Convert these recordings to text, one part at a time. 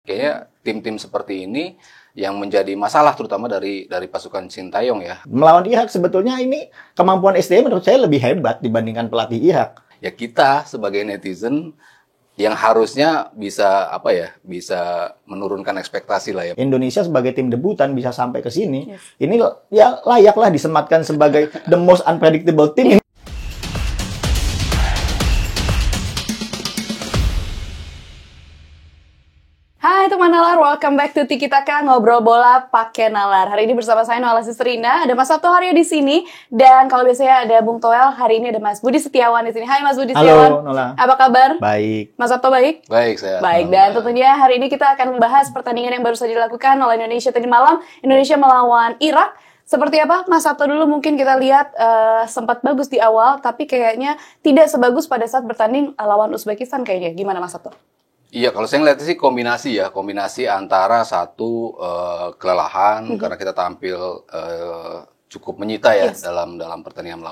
Kayaknya tim-tim seperti ini yang menjadi masalah terutama dari pasukan Sintayong ya. Melawan Irak sebetulnya ini kemampuan SDM menurut saya lebih hebat dibandingkan pelatih Irak. Ya kita sebagai netizen yang harusnya bisa bisa menurunkan ekspektasi lah ya. Indonesia sebagai tim debutan bisa sampai ke sini. Ini ya layaklah disematkan sebagai the most unpredictable team. Hai teman nalar, welcome back to Tiki Taka, ngobrol bola pakai nalar. Hari ini bersama saya Noala Sisterina, ada Mas Sabto Haryo di sini, dan kalau biasanya ada Bung Toel, hari ini ada Mas Budi Setiawan di sini. Hai Mas Budi Setiawan. Halo Nola. Apa kabar? Baik. Mas Sabto baik? Baik saya. Baik, dan tentunya hari ini kita akan membahas pertandingan yang baru saja dilakukan oleh Indonesia tadi malam, Indonesia melawan Irak. Seperti apa? Mas Sabto dulu mungkin kita lihat sempat bagus di awal, tapi kayaknya tidak sebagus pada saat bertanding lawan Uzbekistan kayaknya. Gimana Mas Sabto? Iya, kalau saya ngeliatnya sih kombinasi antara satu kelelahan karena kita tampil cukup menyita ya dalam pertandingan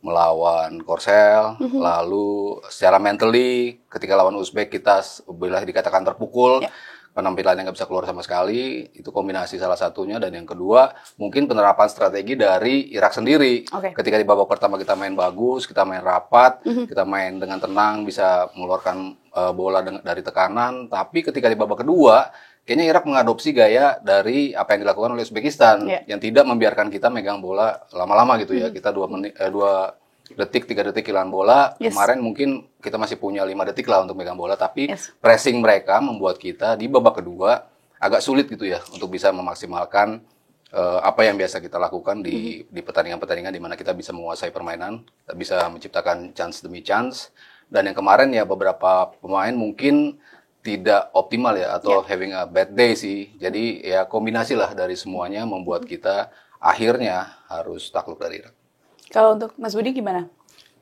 melawan Korsel, lalu secara mentally ketika lawan Uzbek kita boleh dikatakan terpukul. Penampilannya nggak bisa keluar sama sekali, itu kombinasi salah satunya. Dan yang kedua, mungkin penerapan strategi dari Irak sendiri. Ketika di babak pertama kita main bagus, kita main rapat, kita main dengan tenang, bisa mengeluarkan bola dari tekanan. Tapi ketika di babak kedua, kayaknya Irak mengadopsi gaya dari apa yang dilakukan oleh Uzbekistan, yang tidak membiarkan kita megang bola lama-lama gitu ya. Kita 3 detik kehilangan bola. Kemarin mungkin kita masih punya 5 detik lah untuk megang bola, tapi pressing mereka membuat kita di babak kedua agak sulit gitu ya untuk bisa memaksimalkan apa yang biasa kita lakukan di pertandingan-pertandingan di mana kita bisa menguasai permainan, bisa menciptakan chance demi chance. Dan yang kemarin ya beberapa pemain mungkin tidak optimal ya, atau having a bad day sih. Jadi ya kombinasi lah dari semuanya membuat kita akhirnya harus takluk dari Irak. Kalau untuk Mas Budi gimana?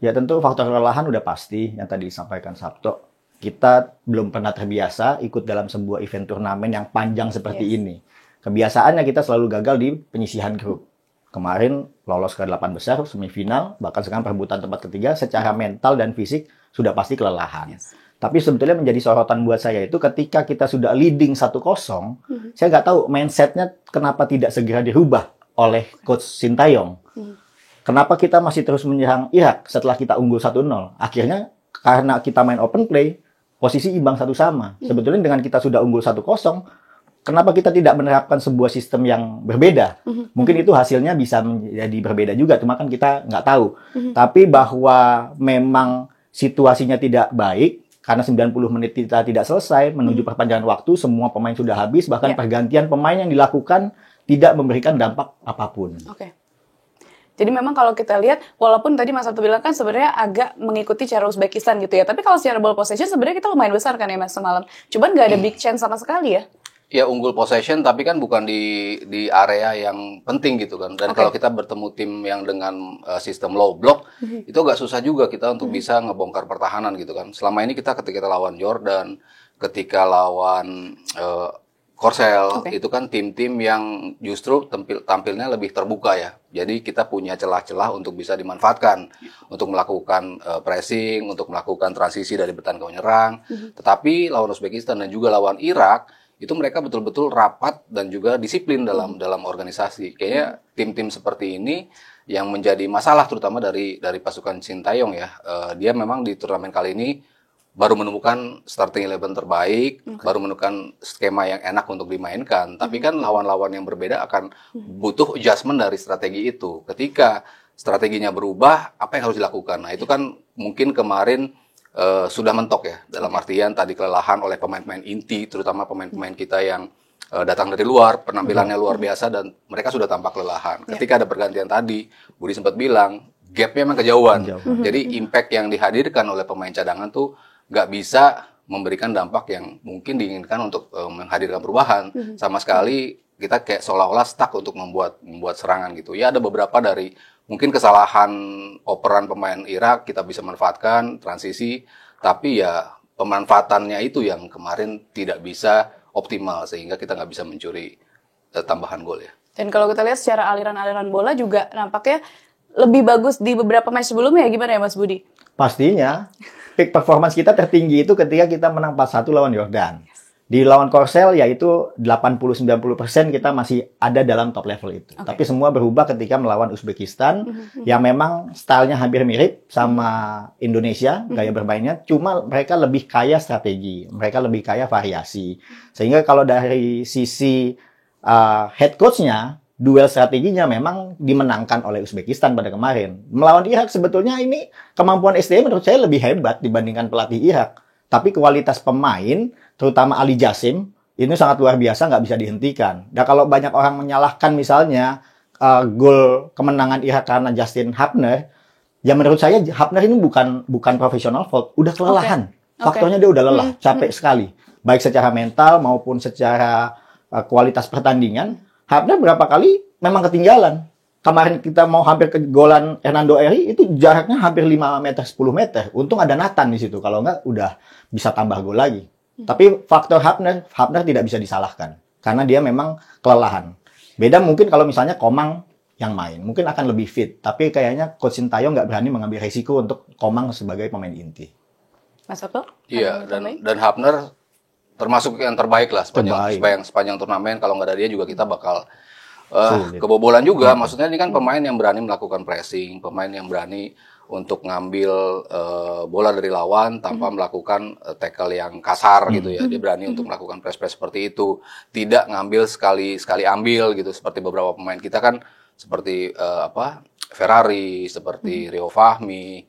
Ya tentu faktor kelelahan udah pasti yang tadi disampaikan Sabto. Kita belum pernah terbiasa ikut dalam sebuah event turnamen yang panjang seperti ini. Kebiasaannya kita selalu gagal di penyisihan grup. Kemarin lolos ke 8 besar, semifinal, bahkan sekarang perebutan tempat ketiga, secara mental dan fisik sudah pasti kelelahan. Tapi sebetulnya menjadi sorotan buat saya itu ketika kita sudah leading 1-0, saya nggak tahu mindsetnya kenapa tidak segera dirubah oleh Coach Sintayong. Kenapa kita masih terus menyerang Irak setelah kita unggul 1-0? Akhirnya karena kita main open play, posisi imbang 1-1. Sebetulnya dengan kita sudah unggul 1-0, kenapa kita tidak menerapkan sebuah sistem yang berbeda? Mungkin itu hasilnya bisa menjadi berbeda juga, cuma kan kita nggak tahu. Tapi bahwa memang situasinya tidak baik, karena 90 menit kita tidak selesai, menuju perpanjangan waktu, semua pemain sudah habis, bahkan pergantian pemain yang dilakukan tidak memberikan dampak apapun. Jadi memang kalau kita lihat, walaupun tadi Mas Sabto bilang kan sebenarnya agak mengikuti cara Uzbekistan gitu ya. Tapi kalau secara ball possession sebenarnya kita lumayan besar kan ya Mas semalam. Cuman nggak ada big chance sama sekali ya. Ya unggul possession tapi kan bukan di area yang penting gitu kan. Dan kalau kita bertemu tim yang dengan sistem low block, itu agak susah juga kita untuk bisa ngebongkar pertahanan gitu kan. Selama ini ketika kita lawan Jordan, ketika lawan Korsel, itu kan tim-tim yang justru tampilnya lebih terbuka ya. Jadi kita punya celah-celah untuk bisa dimanfaatkan untuk melakukan pressing, untuk melakukan transisi dari bertahan ke menyerang. Tetapi lawan Uzbekistan dan juga lawan Irak, itu mereka betul-betul rapat dan juga disiplin dalam organisasi. Kayaknya tim-tim seperti ini yang menjadi masalah terutama dari pasukan Sintayong ya. Dia memang di turnamen kali ini baru menemukan starting 11 terbaik, baru menemukan skema yang enak untuk dimainkan. Tapi kan lawan-lawan yang berbeda akan butuh adjustment dari strategi itu. Ketika strateginya berubah, apa yang harus dilakukan? Nah itu kan mungkin kemarin sudah mentok ya. Dalam artian tadi kelelahan oleh pemain-pemain inti, terutama pemain-pemain kita yang datang dari luar, penampilannya luar biasa dan mereka sudah tampak kelelahan. Ketika ada pergantian tadi, Budi sempat bilang, gapnya memang kejauhan. Jadi impact yang dihadirkan oleh pemain cadangan tuh nggak bisa memberikan dampak yang mungkin diinginkan untuk menghadirkan perubahan. Sama sekali kita kayak seolah-olah stuck untuk membuat serangan gitu. Ya ada beberapa dari mungkin kesalahan operan pemain Irak kita bisa manfaatkan transisi, tapi ya pemanfaatannya itu yang kemarin tidak bisa optimal sehingga kita nggak bisa mencuri tambahan gol ya. Dan kalau kita lihat secara aliran-aliran bola juga nampaknya lebih bagus di beberapa match sebelumnya, gimana ya Mas Budi? Pastinya peak performance kita tertinggi itu ketika kita menang 4-1 lawan Jordan. Di lawan Korsel yaitu 80-90% kita masih ada dalam top level itu. Tapi semua berubah ketika melawan Uzbekistan yang memang stylenya hampir mirip sama Indonesia, gaya bermainnya, cuma mereka lebih kaya strategi, mereka lebih kaya variasi. Sehingga kalau dari sisi head coach-nya, duel strateginya memang dimenangkan oleh Uzbekistan pada kemarin. Melawan Irak sebetulnya ini kemampuan SDM menurut saya lebih hebat dibandingkan pelatih Irak. Tapi kualitas pemain, terutama Ali Jassim, ini sangat luar biasa, nggak bisa dihentikan. Dan kalau banyak orang menyalahkan misalnya gol kemenangan Irak karena Justin Hapner, ya menurut saya Hapner ini bukan profesional fault, udah kelelahan. Faktornya dia udah lelah, capek sekali. Baik secara mental maupun secara kualitas pertandingan. Hapner berapa kali memang ketinggalan. Kemarin kita mau hampir ke golan Hernando Eri, itu jaraknya hampir 5 meter, 10 meter. Untung ada Nathan di situ. Kalau nggak, udah bisa tambah gol lagi. Tapi faktor Hapner tidak bisa disalahkan. Karena dia memang kelelahan. Beda mungkin kalau misalnya Komang yang main. Mungkin akan lebih fit. Tapi kayaknya Coach Sintayong nggak berani mengambil resiko untuk Komang sebagai pemain inti. Mas Sabto? Iya, dan Hapner termasuk yang terbaik lah sepanjang turnamen. Kalau nggak ada dia juga kita bakal kebobolan juga. Maksudnya ini kan pemain yang berani melakukan pressing, pemain yang berani untuk ngambil bola dari lawan tanpa melakukan tackle yang kasar gitu ya. Dia berani untuk melakukan press seperti itu, tidak ngambil sekali ambil gitu seperti beberapa pemain kita kan, seperti Ferrari, seperti Rio Fahmi,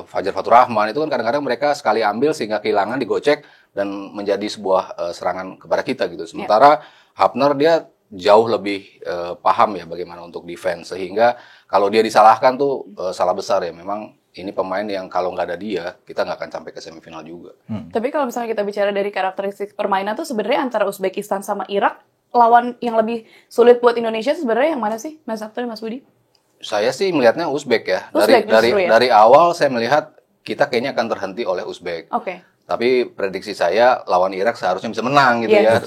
Fajar Fatur Rahman, itu kan kadang-kadang mereka sekali ambil sehingga kehilangan, digocek dan menjadi sebuah serangan kepada kita gitu. Sementara Hapner dia jauh lebih paham ya bagaimana untuk defense, sehingga kalau dia disalahkan tuh salah besar ya. Memang ini pemain yang kalau nggak ada dia kita nggak akan sampai ke semifinal juga. Tapi kalau misalnya kita bicara dari karakteristik permainan tuh sebenarnya antara Uzbekistan sama Irak, lawan yang lebih sulit buat Indonesia sebenarnya yang mana sih, Mas Sabto dan Mas Budi? Saya sih melihatnya Uzbek ya. Ya? Dari awal saya melihat kita kayaknya akan terhenti oleh Uzbek. Tapi prediksi saya lawan Irak seharusnya bisa menang gitu ya.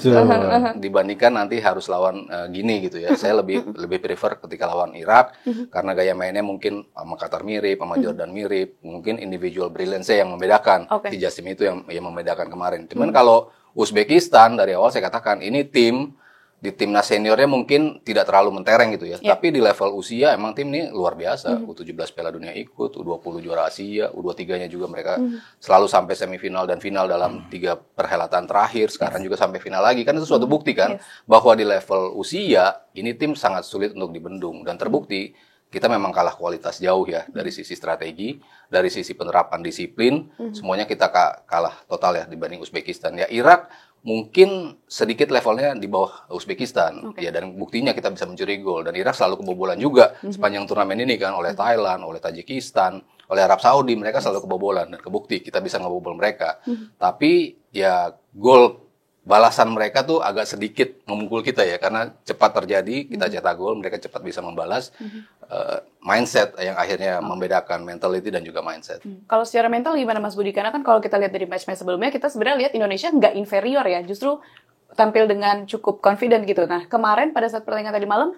Dibandingkan nanti harus lawan Gini gitu ya. Saya lebih prefer ketika lawan Irak karena gaya mainnya mungkin sama Qatar mirip, sama Jordan mirip, mungkin individual brilliance yang membedakan. Si Jassim itu yang membedakan kemarin. Cuman kalau Uzbekistan dari awal saya katakan ini tim di timnas seniornya mungkin tidak terlalu mentereng gitu ya. Tapi di level usia emang tim ini luar biasa. U17 Piala Dunia ikut, U20 juara Asia, U23-nya juga mereka selalu sampai semifinal dan final dalam 3 perhelatan terakhir. Sekarang juga sampai final lagi. Kan itu suatu bukti kan bahwa di level usia ini tim sangat sulit untuk dibendung, dan terbukti kita memang kalah kualitas jauh ya dari sisi strategi, dari sisi penerapan disiplin, semuanya kita kalah total ya dibanding Uzbekistan. Ya Irak mungkin sedikit levelnya di bawah Uzbekistan, ya, dan buktinya kita bisa mencuri gol, dan Irak selalu kebobolan juga sepanjang turnamen ini kan, oleh Thailand, oleh Tajikistan, oleh Arab Saudi, mereka selalu kebobolan, dan kebukti kita bisa ngebobol mereka. Tapi ya gol balasan mereka tuh agak sedikit memukul kita ya, karena cepat terjadi, kita cetak gol, mereka cepat bisa membalas. Mindset yang akhirnya membedakan, mentality dan juga mindset. Kalau secara mental gimana Mas Budi? Karena kan kalau kita lihat dari match-match sebelumnya, kita sebenarnya lihat Indonesia nggak inferior ya, justru tampil dengan cukup confident gitu. Nah, kemarin pada saat pertandingan tadi malam,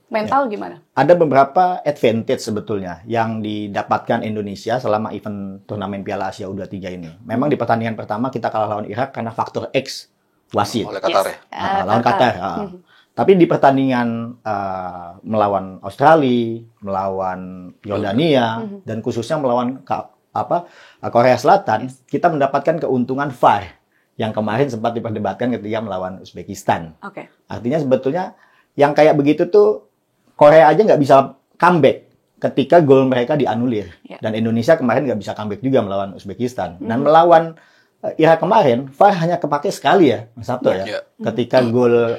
mental gimana? Ada beberapa advantage sebetulnya yang didapatkan Indonesia selama event turnamen Piala Asia U23 ini. Memang di pertandingan pertama kita kalah lawan Irak karena faktor X wasit. Oleh Qatar ya? Lawan Qatar. Tapi di pertandingan melawan Australia, melawan Yordania, dan khususnya melawan Korea Selatan, kita mendapatkan keuntungan VAR yang kemarin sempat diperdebatkan ketika melawan Uzbekistan. Artinya sebetulnya yang kayak begitu tuh Korea aja nggak bisa comeback ketika gol mereka dianulir. Dan Indonesia kemarin nggak bisa comeback juga melawan Uzbekistan. Dan melawan Irak kemarin, VAR hanya kepake sekali ya, Mas Sabto ya. Ketika gol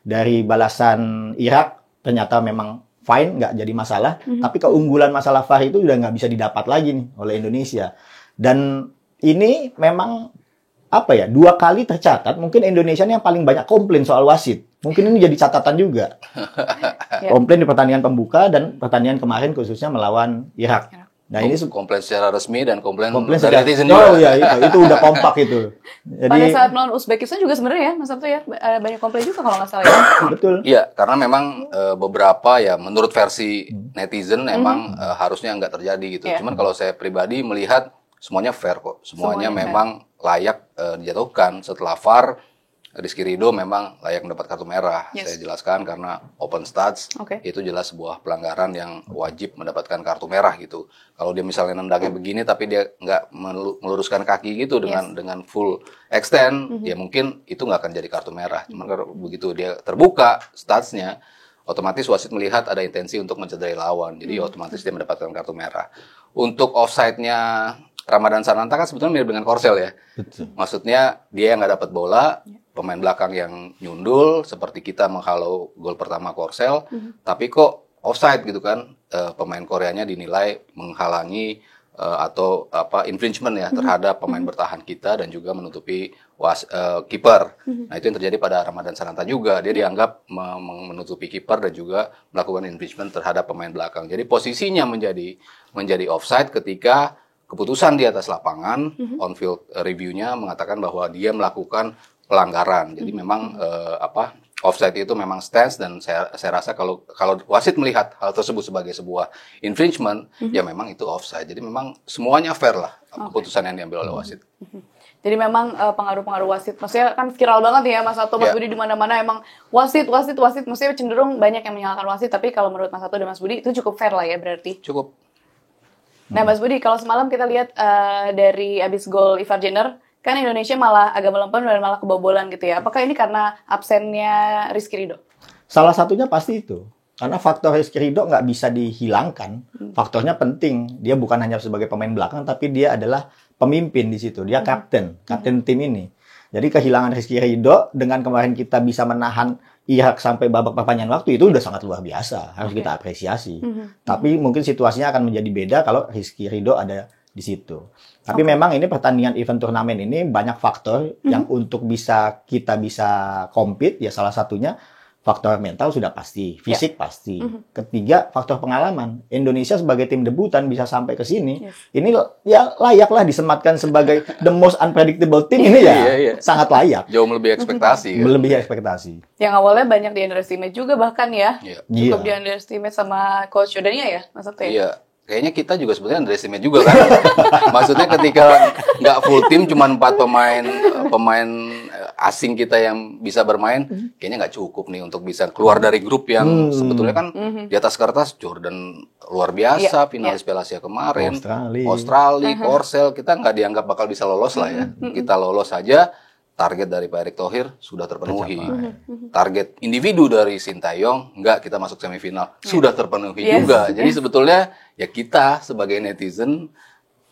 dari balasan Irak ternyata memang fine, nggak jadi masalah. Tapi keunggulan masalah VAR itu udah nggak bisa didapat lagi nih oleh Indonesia. Dan ini memang 2 kali tercatat. Mungkin Indonesia ini yang paling banyak komplain soal wasit. Mungkin ini jadi catatan juga. Komplain di pertandingan pembuka dan pertandingan kemarin khususnya melawan Irak. Nah, ini komplain secara resmi dan komplain dari netizen juga. Oh iya, itu udah kompak itu. Jadi, pada saat melawan Uzbekistan juga sebenarnya ya, Mas Sabto ya, banyak komplain juga kalau nggak salah ya. Betul. Iya, karena memang beberapa ya menurut versi netizen memang harusnya nggak terjadi gitu. Cuman kalau saya pribadi melihat semuanya fair kok. Semuanya memang layak dijatuhkan setelah VAR. Rizky Ridho memang layak mendapat kartu merah. Saya jelaskan karena open stats itu jelas sebuah pelanggaran yang wajib mendapatkan kartu merah gitu. Kalau dia misalnya nendangnya begini tapi dia nggak meluruskan kaki gitu dengan full extend, ya mungkin itu nggak akan jadi kartu merah. Cuman kalau begitu dia terbuka statsnya, otomatis wasit melihat ada intensi untuk mencederai lawan. Jadi otomatis dia mendapatkan kartu merah. Untuk offside-nya Ramadan Sananta kan sebetulnya mirip dengan Korsel ya. Betul. Maksudnya dia yang nggak dapat bola, pemain belakang yang nyundul seperti kita menghalau gol pertama Korsel, tapi kok offside gitu kan? Pemain Koreanya dinilai menghalangi atau infringement ya terhadap pemain bertahan kita dan juga menutupi kiper. Nah itu yang terjadi pada Ramadan Sananta juga. Dia dianggap menutupi kiper dan juga melakukan infringement terhadap pemain belakang. Jadi posisinya menjadi offside ketika keputusan di atas lapangan, on-field review-nya mengatakan bahwa dia melakukan pelanggaran. Jadi memang offside itu memang stance dan saya rasa kalau wasit melihat hal tersebut sebagai sebuah infringement, ya memang itu offside. Jadi memang semuanya fair lah keputusan yang diambil oleh wasit. Jadi memang pengaruh-pengaruh wasit, maksudnya kan viral banget ya Mas Sato, Mas Budi di mana-mana emang wasit, maksudnya cenderung banyak yang menyalahkan wasit. Tapi kalau menurut Mas Sato dan Mas Budi itu cukup fair lah ya berarti. Cukup. Nah Mas Budi, kalau semalam kita lihat dari abis gol Ivar Jenner, kan Indonesia malah agak melempem dan malah kebobolan gitu ya. Apakah ini karena absennya Rizky Ridho? Salah satunya pasti itu. Karena faktor Rizky Ridho nggak bisa dihilangkan. Faktornya penting. Dia bukan hanya sebagai pemain belakang, tapi dia adalah pemimpin di situ. Dia kapten tim ini. Jadi kehilangan Rizky Ridho dengan kemarin kita bisa menahan Irak sampai babak perpanjangan waktu itu udah sangat luar biasa. Harus kita apresiasi. Tapi mungkin situasinya akan menjadi beda kalau Rizky Ridho ada di situ. Tapi memang ini pertandingan event turnamen ini banyak faktor yang untuk kita bisa compete, ya salah satunya faktor mental sudah pasti, fisik pasti. Ketiga, faktor pengalaman. Indonesia sebagai tim debutan bisa sampai ke sini. Ini ya layaklah disematkan sebagai the most unpredictable team ini ya. Sangat layak. Jauh melebihi ekspektasi. Melebihi ekspektasi. Yang awalnya banyak di underestimate juga bahkan ya. Cukup di Iya. underestimate sama Coach Jordania ya, Mas Sabto ya? Iya. Kayaknya kita juga sebenarnya underestimate juga kan. Maksudnya ketika nggak full tim, cuma 4 pemain asing kita yang bisa bermain, kayaknya nggak cukup nih untuk bisa keluar dari grup yang sebetulnya kan di atas kertas Jordan luar biasa, finalis Piala Asia kemarin, Australia, Korsel, kita nggak dianggap bakal bisa lolos lah ya. Kita lolos saja. Target dari Pak Erick Thohir sudah terpenuhi. Target individu dari Sintayong, enggak, kita masuk semifinal, sudah terpenuhi juga. Jadi sebetulnya ya kita sebagai netizen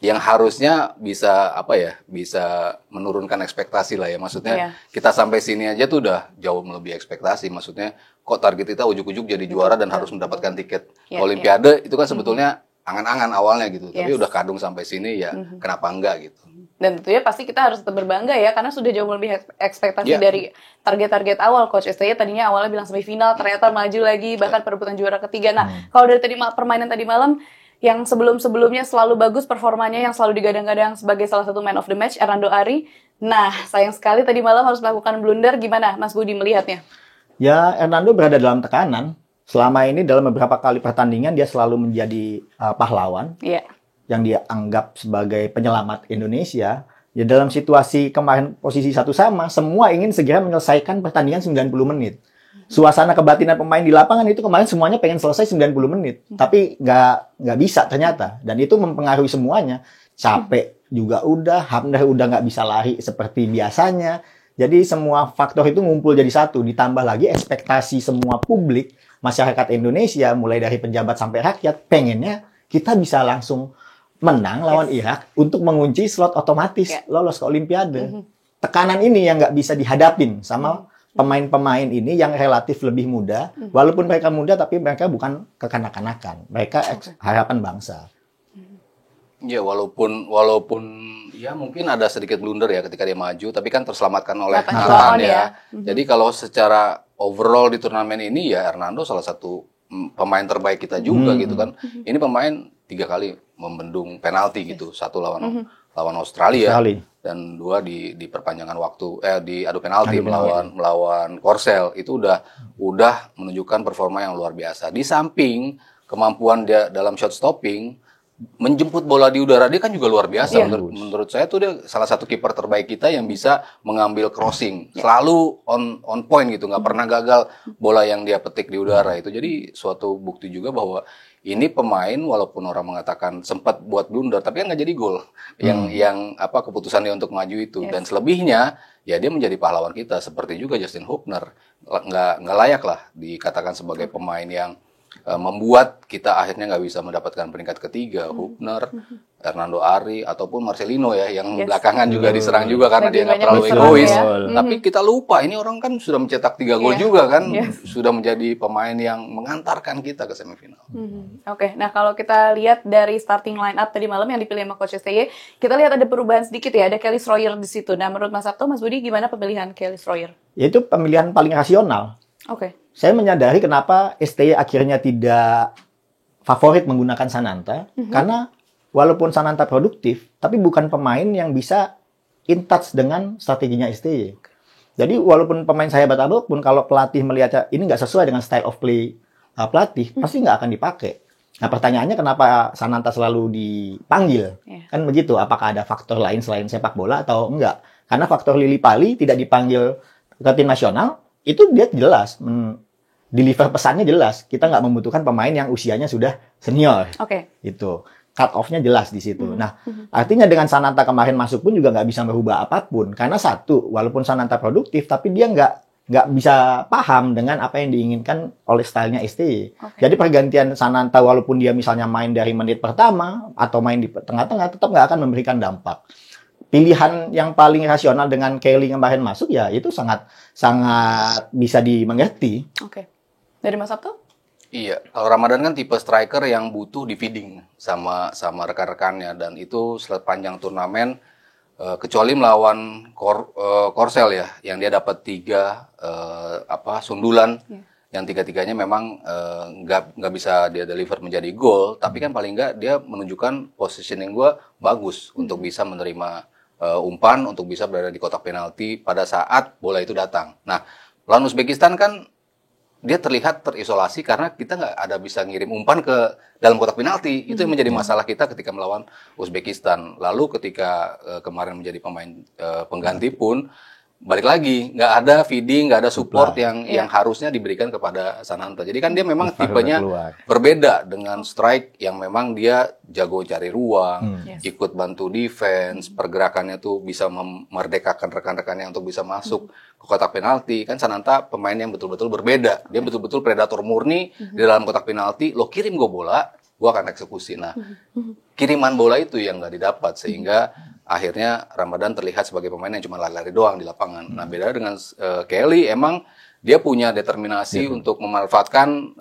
yang harusnya bisa bisa menurunkan ekspektasi lah ya. Maksudnya kita sampai sini aja tuh udah jauh melebihi ekspektasi. Maksudnya kok target kita ujuk-ujuk jadi juara dan harus mendapatkan tiket Olimpiade, itu kan sebetulnya angan-angan awalnya gitu. Tapi udah kadung sampai sini ya kenapa enggak gitu. Dan tentunya pasti kita harus tetap berbangga ya, karena sudah jauh lebih ekspektasi dari target-target awal. Coach STY tadinya awalnya bilang semifinal, ternyata maju lagi, bahkan perebutan juara ketiga. Nah, kalau dari permainan tadi malam, yang sebelum-sebelumnya selalu bagus performanya, yang selalu digadang-gadang sebagai salah satu man of the match, Hernando Ari. Nah, sayang sekali tadi malam harus melakukan blunder. Gimana Mas Budi melihatnya? Ya, Hernando berada dalam tekanan. Selama ini dalam beberapa kali pertandingan, dia selalu menjadi pahlawan. Iya. Yang dia anggap sebagai penyelamat Indonesia, ya dalam situasi kemarin posisi 1 sama, semua ingin segera menyelesaikan pertandingan 90 menit. Suasana kebatinan pemain di lapangan itu kemarin semuanya pengen selesai 90 menit, tapi nggak bisa ternyata, dan itu mempengaruhi semuanya. Capek juga udah, Hamdah udah nggak bisa lari seperti biasanya. Jadi semua faktor itu ngumpul jadi satu, ditambah lagi ekspektasi semua publik, masyarakat Indonesia, mulai dari penjabat sampai rakyat, pengennya kita bisa langsung menang lawan Irak untuk mengunci slot otomatis lolos ke Olimpiade. Tekanan ini yang nggak bisa dihadapin sama pemain-pemain ini yang relatif lebih muda. Walaupun mereka muda, tapi mereka bukan kekanak-kanakan. Mereka harapan bangsa. Ya walaupun ya mungkin ada sedikit blunder ya ketika dia maju, tapi kan terselamatkan oleh Nathan ya. Jadi kalau secara overall di turnamen ini ya Hernando salah satu pemain terbaik kita juga gitu kan. Ini pemain 3 kali membendung penalti gitu, 1 lawan Australia dan 2 di perpanjangan waktu di adu penalti melawan Korsel. Itu udah menunjukkan performa yang luar biasa. Di samping kemampuan dia dalam shot stopping, menjemput bola di udara dia kan juga luar biasa. Iya. Menurut saya tuh dia salah satu kiper terbaik kita yang bisa mengambil crossing, selalu on point gitu, nggak pernah gagal bola yang dia petik di udara itu. Jadi suatu bukti juga bahwa ini pemain walaupun orang mengatakan sempat buat blunder, tapi kan nggak jadi gol. Yang apa keputusan dia untuk maju itu. Dan selebihnya ya dia menjadi pahlawan kita. Seperti juga Justin Hubner, nggak layak lah dikatakan sebagai pemain yang membuat kita akhirnya nggak bisa mendapatkan peringkat ketiga. Hubner, Hernando Ari ataupun Marcelino ya yang belakangan juga diserang juga karena Lagi dia nggak banyak terlalu diserang egois. ya. Tapi kita lupa ini orang kan sudah mencetak 3 gol Iya. juga kan, Yes. sudah menjadi pemain yang mengantarkan kita ke semifinal. Oke, nah kalau kita lihat dari starting line up tadi malam yang dipilih sama Coach STY, kita lihat ada perubahan sedikit ya, ada Kelly Schroyer di situ. Nah, menurut Mas Sabto, Mas Budi gimana pemilihan Kelly Schroyer? Yaitu pemilihan paling rasional. Oke. Saya menyadari kenapa STY akhirnya tidak favorit menggunakan Sananta, karena walaupun Sananta produktif, tapi bukan pemain yang bisa in touch dengan strateginya STY. Jadi walaupun pemain sehebat apapun, kalau pelatih melihat ini nggak sesuai dengan style of play pelatih, pasti nggak akan dipakai. Nah pertanyaannya kenapa Sananta selalu dipanggil? Kan begitu, apakah ada faktor lain selain sepak bola atau enggak? Karena faktor Lili Pali tidak dipanggil ke tim nasional, itu dia jelas, deliver pesannya jelas. Kita nggak membutuhkan pemain yang usianya sudah senior. Oke. Itu cut off-nya jelas di situ. Nah, artinya dengan Sananta kemarin masuk pun juga nggak bisa merubah apapun. Karena satu, walaupun Sananta produktif, tapi dia nggak bisa paham dengan apa yang diinginkan oleh stylenya STY. Jadi pergantian Sananta walaupun dia misalnya main dari menit pertama atau main di tengah-tengah, tetap nggak akan memberikan dampak. Pilihan yang paling rasional dengan Kelly kemarin masuk ya itu sangat bisa dimengerti. Oke. Dari Mas Sabto? Iya, kalau Ramadan kan tipe striker yang butuh di feeding sama rekan-rekannya, dan itu sepanjang turnamen kecuali melawan Korsel ya, yang dia dapat 3 sundulan, yang 3-tiganya memang nggak bisa dia deliver menjadi gol, tapi kan paling nggak dia menunjukkan positioning gue bagus untuk bisa menerima umpan, untuk bisa berada di kotak penalti pada saat bola itu datang. Nah, lawan Uzbekistan kan dia terlihat terisolasi karena kita nggak ada bisa ngirim umpan ke dalam kotak penalti. Itu yang menjadi masalah kita ketika melawan Uzbekistan. Lalu ketika kemarin menjadi pemain pengganti pun balik lagi nggak ada feeding, nggak ada support yang harusnya diberikan kepada Sananta. Jadi kan dia memang tipenya berbeda dengan strike yang memang dia jago cari ruang, ikut bantu defense, pergerakannya tuh bisa memerdekakan rekan-rekannya untuk bisa masuk ke kotak penalti. Kan Sananta pemain yang betul-betul berbeda. Dia betul-betul predator murni di dalam kotak penalti. Lo kirim gue bola, gue akan eksekusi. Nah, kiriman bola itu yang nggak didapat sehingga akhirnya Ramadan terlihat sebagai pemain yang cuma lari-lari doang di lapangan. Nah, beda dengan Kelly, emang dia punya determinasi untuk memanfaatkan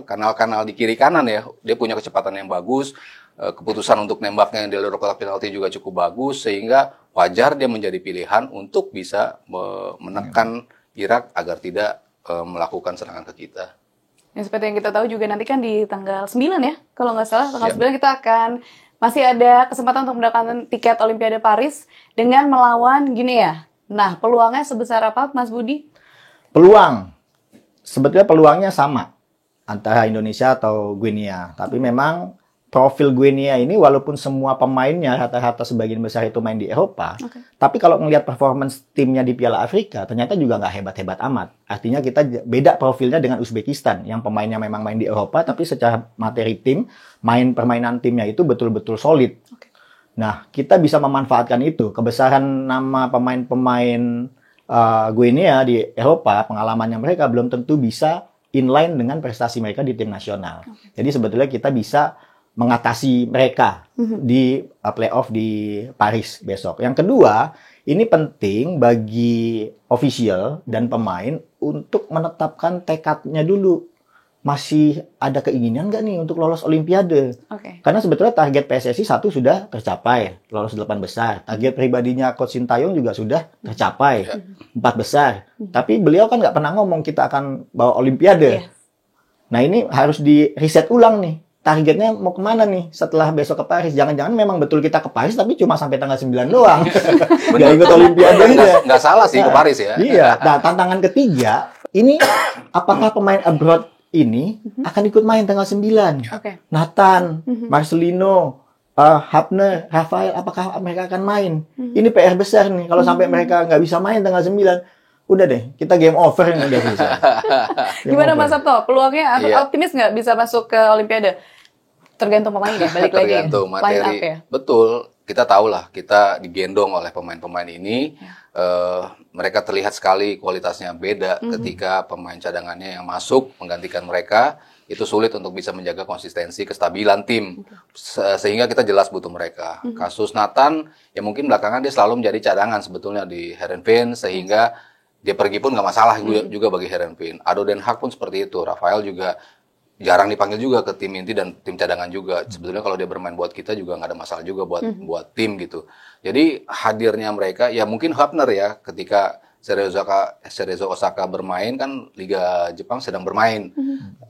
kanal-kanal di kiri kanan ya. Dia punya kecepatan yang bagus, keputusan untuk nembaknya yang di luar kotak penalti juga cukup bagus, sehingga wajar dia menjadi pilihan untuk bisa menekan Irak agar tidak melakukan serangan ke kita. Yang seperti yang kita tahu juga nanti kan di tanggal 9 ya, kalau nggak salah tanggal 9 kita akan masih ada kesempatan untuk mendapatkan tiket Olimpiade Paris dengan melawan Guinea. Nah, peluangnya sebesar apa, Mas Budi? Peluang, sebetulnya peluangnya sama antara Indonesia atau Guinea. Tapi memang profil Guinea ini walaupun semua pemainnya rata-rata sebagian besar itu main di Eropa, tapi kalau ngelihat performance timnya di Piala Afrika, ternyata juga nggak hebat-hebat amat. Artinya kita beda profilnya dengan Uzbekistan, yang pemainnya memang main di Eropa, tapi secara materi tim, permainan timnya itu betul-betul solid. Nah, kita bisa memanfaatkan itu. Kebesaran nama pemain-pemain Guinea di Eropa, pengalamannya mereka belum tentu bisa inline dengan prestasi mereka di tim nasional. Jadi sebetulnya kita bisa mengatasi mereka di playoff di Paris besok. Yang kedua, ini penting bagi official dan pemain untuk menetapkan tekadnya dulu. Masih ada keinginan nggak nih untuk lolos Olimpiade? Karena sebetulnya target PSSI 1 sudah tercapai, lolos 8 besar. Target pribadinya Coach Sintayong juga sudah tercapai, 4 besar. Tapi beliau kan nggak pernah ngomong kita akan bawa Olimpiade. Nah ini harus di reset ulang nih. Targetnya mau kemana nih setelah besok ke Paris? Jangan-jangan memang betul kita ke Paris tapi cuma sampai tanggal 9 doang. Nggak ikut Olimpiade. Nggak salah sih ke Paris ya. Iya. Nah, tantangan ketiga, ini apakah pemain abroad ini akan ikut main tanggal 9. Oke. Nathan, Marcelino, Hapner, Rafael, apakah mereka akan main? Ini PR besar nih. Kalau sampai mereka nggak bisa main tanggal 9, udah deh, kita game over yang udah selesai. Gimana Mas Sabto? Peluangnya Iya. optimis nggak bisa masuk ke Olimpiade? Tergantung pemainnya, balik lagi. Tergantung Line materi. up ya. Betul, kita tahu lah, kita digendong oleh pemain-pemain ini. Mereka terlihat sekali kualitasnya beda ketika pemain cadangannya yang masuk menggantikan mereka. Itu sulit untuk bisa menjaga konsistensi kestabilan tim. Sehingga kita jelas butuh mereka. Kasus Nathan, ya mungkin belakangan dia selalu menjadi cadangan sebetulnya di Heerenveen, sehingga dia pergi pun nggak masalah juga bagi Heerenveen. Ado Den Haag pun seperti itu. Rafael juga jarang dipanggil juga ke tim inti dan tim cadangan juga. Sebetulnya kalau dia bermain buat kita juga nggak ada masalah juga buat tim gitu. Jadi hadirnya mereka, ya mungkin Hapner ya, ketika Cerezo Osaka bermain kan Liga Jepang sedang bermain.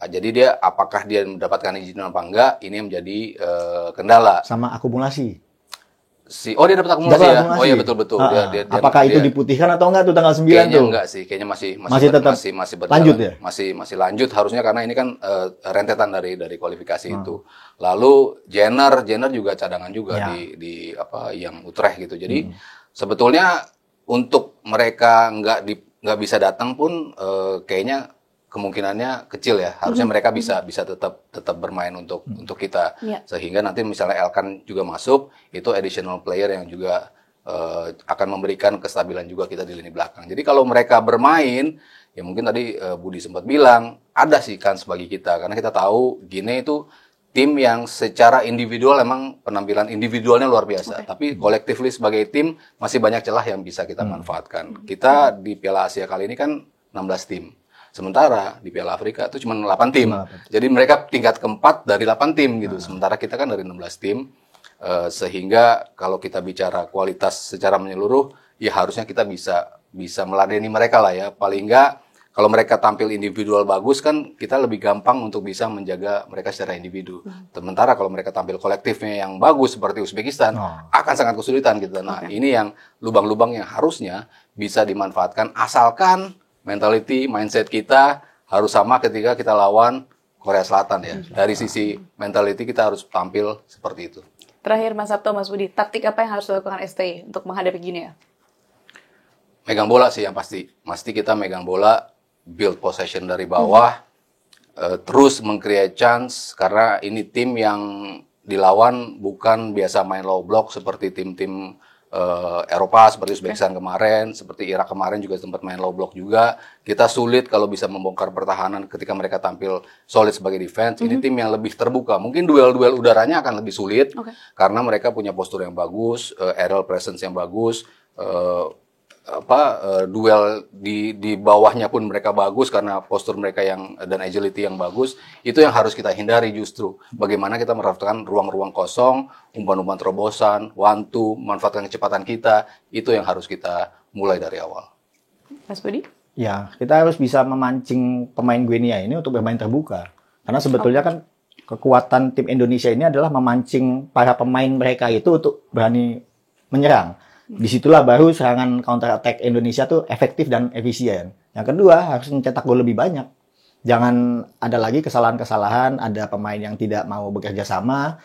Jadi dia apakah dia mendapatkan izin apa enggak, ini yang menjadi kendala. Sama akumulasi. Oh dia dapat akumulasi Dapat ya? akumulasi. Oh iya betul. Apakah itu diputihkan atau enggak tuh tanggal 9 kayaknya tuh? enggak sih, kayaknya Masih tetap berjalan. lanjut ya? Masih lanjut harusnya, karena ini kan rentetan dari kualifikasi itu. Lalu Jenner juga cadangan juga Ya. di apa yang Utrecht gitu. Jadi sebetulnya untuk mereka nggak bisa datang pun kayaknya kemungkinannya kecil ya. Harusnya mereka bisa tetap bermain untuk kita. Iya. Sehingga nanti misalnya Elkan juga masuk, itu additional player yang juga akan memberikan kestabilan juga kita di lini belakang. Jadi kalau mereka bermain, ya mungkin tadi Budi sempat bilang, ada sih kans bagi kita. Karena kita tahu Gine itu tim yang secara individual emang penampilan individualnya luar biasa. Tapi collectively sebagai tim masih banyak celah yang bisa kita manfaatkan. Kita di Piala Asia kali ini kan 16 tim. Sementara di Piala Afrika itu cuma 8 tim. Jadi mereka tingkat keempat dari 8 tim gitu. Sementara kita kan dari 16 tim. Sehingga kalau kita bicara kualitas secara menyeluruh, ya harusnya kita bisa meladeni mereka lah ya. Paling enggak kalau mereka tampil individual bagus kan kita lebih gampang untuk bisa menjaga mereka secara individu. Sementara kalau mereka tampil kolektifnya yang bagus seperti Uzbekistan, akan sangat kesulitan gitu. Nah, ini yang lubang-lubang yang harusnya bisa dimanfaatkan asalkan mindset kita harus sama ketika kita lawan Korea Selatan ya. Dari sisi mentality kita harus tampil seperti itu. Terakhir Mas Sabto, Mas Budi, taktik apa yang harus dilakukan STI untuk menghadapi Gini ya? Megang bola sih yang pasti. Pasti kita megang bola, build possession dari bawah, terus meng-create chance, karena ini tim yang dilawan bukan biasa main low block seperti tim-tim Eropa, seperti Uzbekistan kemarin, seperti Irak kemarin juga sempat main low block juga. Kita sulit kalau bisa membongkar pertahanan ketika mereka tampil solid sebagai defense. Ini tim yang lebih terbuka. Mungkin duel-duel udaranya akan lebih sulit, karena mereka punya postur yang bagus, aerial presence yang bagus, duel di bawahnya pun mereka bagus karena postur mereka dan agility yang bagus. Itu yang harus kita hindari justru. Bagaimana kita mendapatkan ruang-ruang kosong, umpan-umpan terobosan, one two, manfaatkan kecepatan kita, itu yang harus kita mulai dari awal. Mas Budi? Ya, kita harus bisa memancing pemain Guinea ini untuk bermain terbuka. Karena sebetulnya kan kekuatan tim Indonesia ini adalah memancing para pemain mereka itu untuk berani menyerang. Disitulah baru serangan counter attack Indonesia tuh efektif dan efisien. Yang kedua, harus mencetak gol lebih banyak. Jangan ada lagi kesalahan-kesalahan, ada pemain yang tidak mau bekerja sama.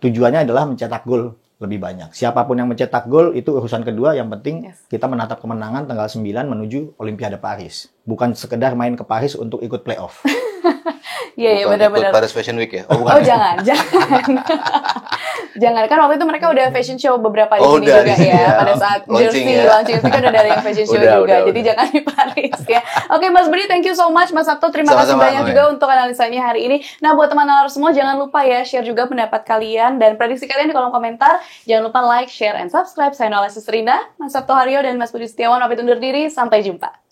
Tujuannya adalah mencetak gol lebih banyak. Siapapun yang mencetak gol itu urusan kedua, yang penting kita menatap kemenangan tanggal 9 menuju Olimpiade Paris. Bukan sekedar main ke Paris untuk ikut playoff. Iya, Bukan benar-benar. ikut Paris Fashion Week ya? Oh, jangan. Jangan, kan waktu itu mereka udah fashion show beberapa di sini udah, juga ya. Pada saat jersey launching itu kan udah ada yang fashion show juga. Jadi jangan di Paris ya. Oke, Mas Budi, thank you so much. Mas Sabto, terima kasih banyak juga untuk analisanya hari ini. Nah, buat teman-teman semua, jangan lupa ya share juga pendapat kalian dan prediksi kalian di kolom komentar. Jangan lupa like, share, and subscribe. Saya Nola Sisterina, Mas Sabto Haryo, dan Mas Budi Setiawan pamit undur diri. Sampai jumpa.